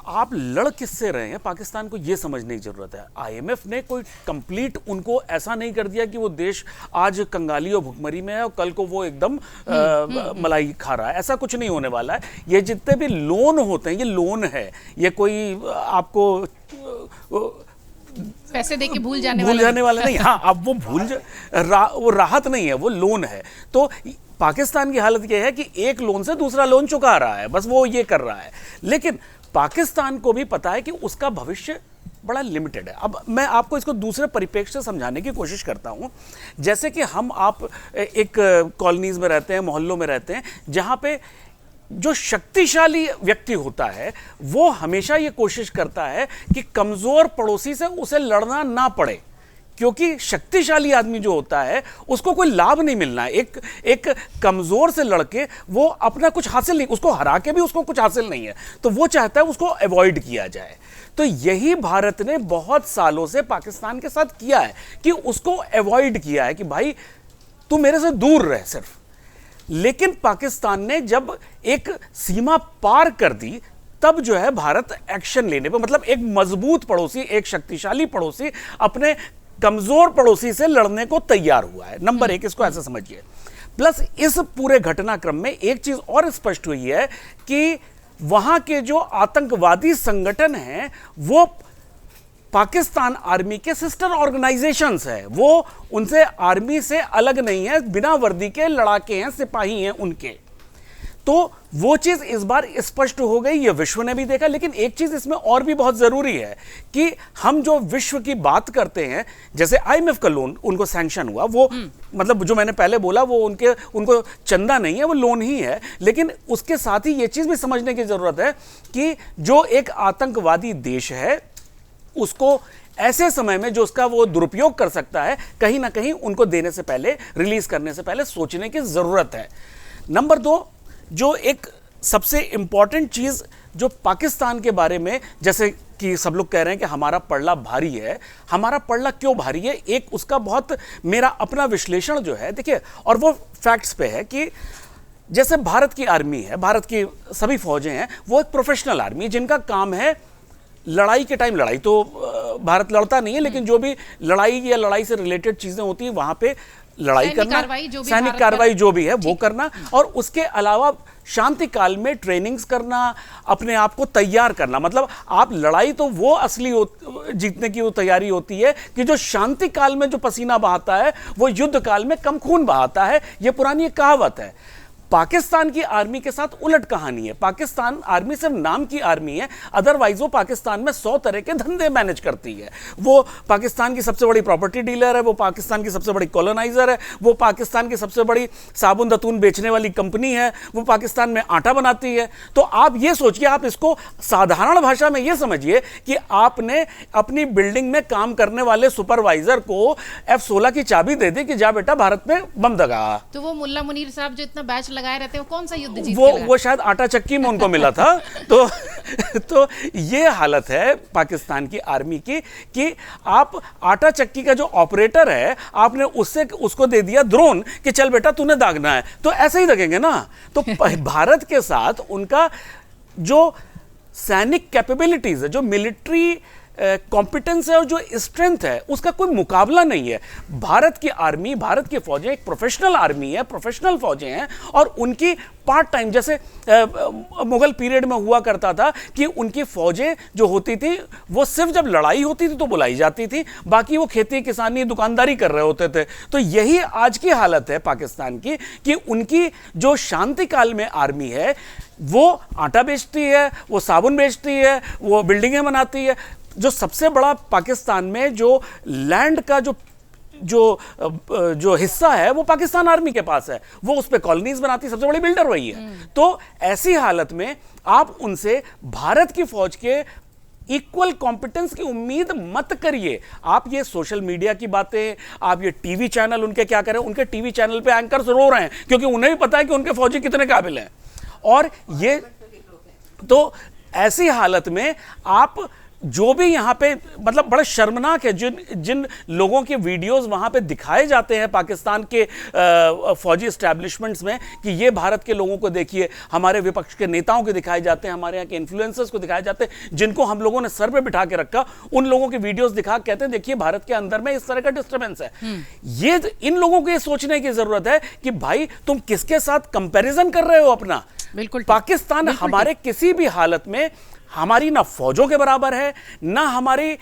आप लड़ किससे रहे हैं, पाकिस्तान को यह समझने की जरूरत है। आईएमएफ ने कोई कंप्लीट उनको ऐसा नहीं कर दिया कि वो देश आज कंगाली और भुखमरी में है और कल को वो एकदम मलाई खा रहा है, ऐसा कुछ नहीं होने वाला है। ये जितने भी लोन होते हैं ये लोन है, ये कोई आपको पैसे देके भूल जाने वाला नहीं। हाँ, अब वो वो राहत नहीं है, वो लोन है। तो पाकिस्तान की हालत यह है कि एक लोन से दूसरा लोन चुका रहा है, बस वो ये कर रहा है। लेकिन पाकिस्तान को भी पता है कि उसका भविष्य बड़ा लिमिटेड है। अब मैं आपको इसको दूसरे परिप्रेक्ष्य से समझाने की कोशिश करता हूं। जैसे कि आप एक कॉलोनीज में रहते हैं, मोहल्लों में रहते हैं, जहां पे जो शक्तिशाली व्यक्ति होता है वो हमेशा ये कोशिश करता है कि कमजोर पड़ोसी से उसे लड़ना ना पड़े, क्योंकि शक्तिशाली आदमी जो होता है उसको कोई लाभ नहीं मिलना है। एक कमजोर से लड़के वो अपना कुछ हासिल नहीं, उसको हरा के भी उसको कुछ हासिल नहीं है, तो वो चाहता है उसको अवॉइड किया जाए। तो यही भारत ने बहुत सालों से पाकिस्तान के साथ किया है कि उसको अवॉइड किया है कि भाई तू मेरे से दूर रह सिर्फ। लेकिन पाकिस्तान ने जब एक सीमा पार कर दी तब जो है भारत एक्शन लेने पे, मतलब एक मजबूत पड़ोसी, एक शक्तिशाली पड़ोसी अपने कमजोर पड़ोसी से लड़ने को तैयार हुआ है। नंबर एक, इसको ऐसे समझिए। प्लस इस पूरे घटनाक्रम में एक चीज और स्पष्ट हुई है कि वहां के जो आतंकवादी संगठन हैं वो पाकिस्तान आर्मी के सिस्टर ऑर्गेनाइजेशंस है, वो उनसे आर्मी से अलग नहीं है, बिना वर्दी के लड़ाके हैं, सिपाही हैं उनके। तो वो चीज इस बार स्पष्ट हो गई, ये विश्व ने भी देखा। लेकिन एक चीज इसमें और भी बहुत जरूरी है कि हम जो विश्व की बात करते हैं, जैसे आईएमएफ का लोन उनको सैंक्शन हुआ, वो मतलब जो मैंने पहले बोला वो उनको चंदा नहीं है, वो लोन ही है। लेकिन उसके साथ ही ये चीज भी समझने की जरूरत है कि जो एक आतंकवादी देश है उसको ऐसे समय में जो उसका वो दुरुपयोग कर सकता है, कहीं ना कहीं उनको देने से पहले, रिलीज करने से पहले सोचने की जरूरत है। नंबर दो, जो एक सबसे इंपॉर्टेंट चीज जो पाकिस्तान के बारे में, जैसे कि सब लोग कह रहे हैं कि हमारा पल्ला भारी है, हमारा पल्ला क्यों भारी है, एक उसका बहुत मेरा अपना विश्लेषण जो है, देखिए, और वो फैक्ट्स पे है कि जैसे भारत की आर्मी है, भारत की सभी फौजें हैं, वो एक प्रोफेशनल आर्मी जिनका काम है लड़ाई के टाइम, लड़ाई तो भारत लड़ता नहीं है, लेकिन जो भी लड़ाई या लड़ाई से रिलेटेड चीजें होती हैं वहां पे लड़ाई करना, सैनिक कार्रवाई जो भी है वो करना, और उसके अलावा शांति काल में ट्रेनिंग्स करना, अपने आप को तैयार करना। मतलब आप लड़ाई तो वो असली जीतने की वो तैयारी होती है कि जो शांति काल में जो पसीना बहाता है वो युद्ध काल में कम खून बहाता है। ये पुरानी एक कहावत है। पाकिस्तान की आर्मी के साथ उलट कहानी है। पाकिस्तान आर्मी सिर्फ नाम की आर्मी है, अदरवाइज वो पाकिस्तान में 100 तरह के धंधे मैनेज करती है। वो पाकिस्तान की सबसे बड़ी प्रॉपर्टी डीलर है, वो पाकिस्तान की सबसे बड़ी कॉलोनाइजर है, वो पाकिस्तान की सबसे बड़ी साबुन दतून बेचने वाली कंपनी है, वो पाकिस्तान में आटा बनाती है। तो आप ये सोचिए, आप इसको साधारण भाषा में ये समझिए कि आपने अपनी बिल्डिंग में काम करने वाले सुपरवाइजर को F-16 की चाबी दे दी कि जा बेटा भारत में बम दगा। तो वो मुल्ला मुनीर साहब जो इतना बैच लगाए रहते हैं, वो कौन सा युद्ध जीत वो शायद आटा चक्की में उनको मिला था। तो ये हालत है पाकिस्तान की आर्मी की कि आप आटा चक्की का जो ऑपरेटर है, आपने उसको दे दिया ड्रोन कि चल बेटा तूने दागना है, तो ऐसे ही दगेंगे ना। तो भारत के साथ उनका जो सैनिक कैपेबिलिटीज है, जो मिलिट्री कॉम्पिटेंस है और जो स्ट्रेंथ है, उसका कोई मुकाबला नहीं है। भारत की आर्मी, भारत की फौजें एक प्रोफेशनल आर्मी है, प्रोफेशनल फौजें हैं, और उनकी पार्ट टाइम, जैसे मुगल पीरियड में हुआ करता था कि उनकी फौजें जो होती थी वो सिर्फ जब लड़ाई होती थी तो बुलाई जाती थी, बाकी वो खेती किसानी दुकानदारी कर रहे होते थे। तो यही आज की हालत है पाकिस्तान की कि उनकी जो शांति काल में आर्मी है वो आटा बेचती है, वो साबुन बेचती है, वो बिल्डिंगें बनाती है। जो सबसे बड़ा पाकिस्तान में जो लैंड का जो हिस्सा है वो पाकिस्तान आर्मी के पास है, वो उस पे कॉलोनीज बनाती, सबसे बड़ी बिल्डर वही है। तो ऐसी हालत में आप उनसे भारत की फौज के इक्वल कॉम्पिटेंस की उम्मीद मत करिए। आप ये सोशल मीडिया की बातें, आप ये टीवी चैनल उनके क्या करें, उनके टीवी चैनल पे एंकर्स रो रहे हैं क्योंकि उन्हें भी पता है कि उनके फौजी कितने काबिल हैं। और ये तो ऐसी हालत में आप जो भी यहाँ पे मतलब बड़ा शर्मनाक है जिन लोगों के वीडियोस वहाँ पे दिखाए जाते हैं पाकिस्तान के फौजी एस्टैब्लिशमेंट्स में कि ये भारत के लोगों को देखिए, हमारे विपक्ष के नेताओं को दिखाए जाते हैं, हमारे यहाँ के इन्फ्लुएंसर्स को दिखाए जाते हैं, जिनको हम लोगों ने सर पे बिठा के रखा, उन लोगों के वीडियोस दिखा कहते हैं देखिए भारत के अंदर में इस तरह का डिस्टर्बेंस है। ये इन लोगों को ये सोचने की जरूरत है कि भाई तुम किसके साथ कंपैरिजन कर रहे हो अपना। बिल्कुल पाकिस्तान हमारे किसी भी हालत में हमारी ना फौजों के बराबर है, ना हमारी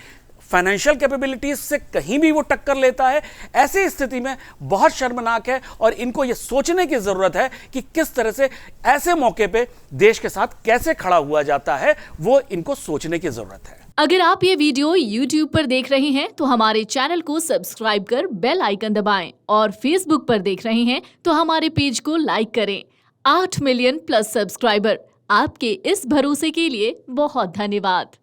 फाइनेंशियल कैपेबिलिटीज से कहीं भी वो टक्कर लेता है। ऐसी स्थिति में बहुत शर्मनाक है और इनको ये सोचने की जरूरत है कि किस तरह से ऐसे मौके पे देश के साथ कैसे खड़ा हुआ जाता है, वो इनको सोचने की जरूरत है। अगर आप ये वीडियो YouTube पर देख रहे हैं तो हमारे चैनल को सब्सक्राइब कर बेल आइकन दबाएं और Facebook पर देख रहे हैं तो हमारे पेज को लाइक करें। 8 मिलियन प्लस सब्सक्राइबर, आपके इस भरोसे के लिए बहुत धन्यवाद।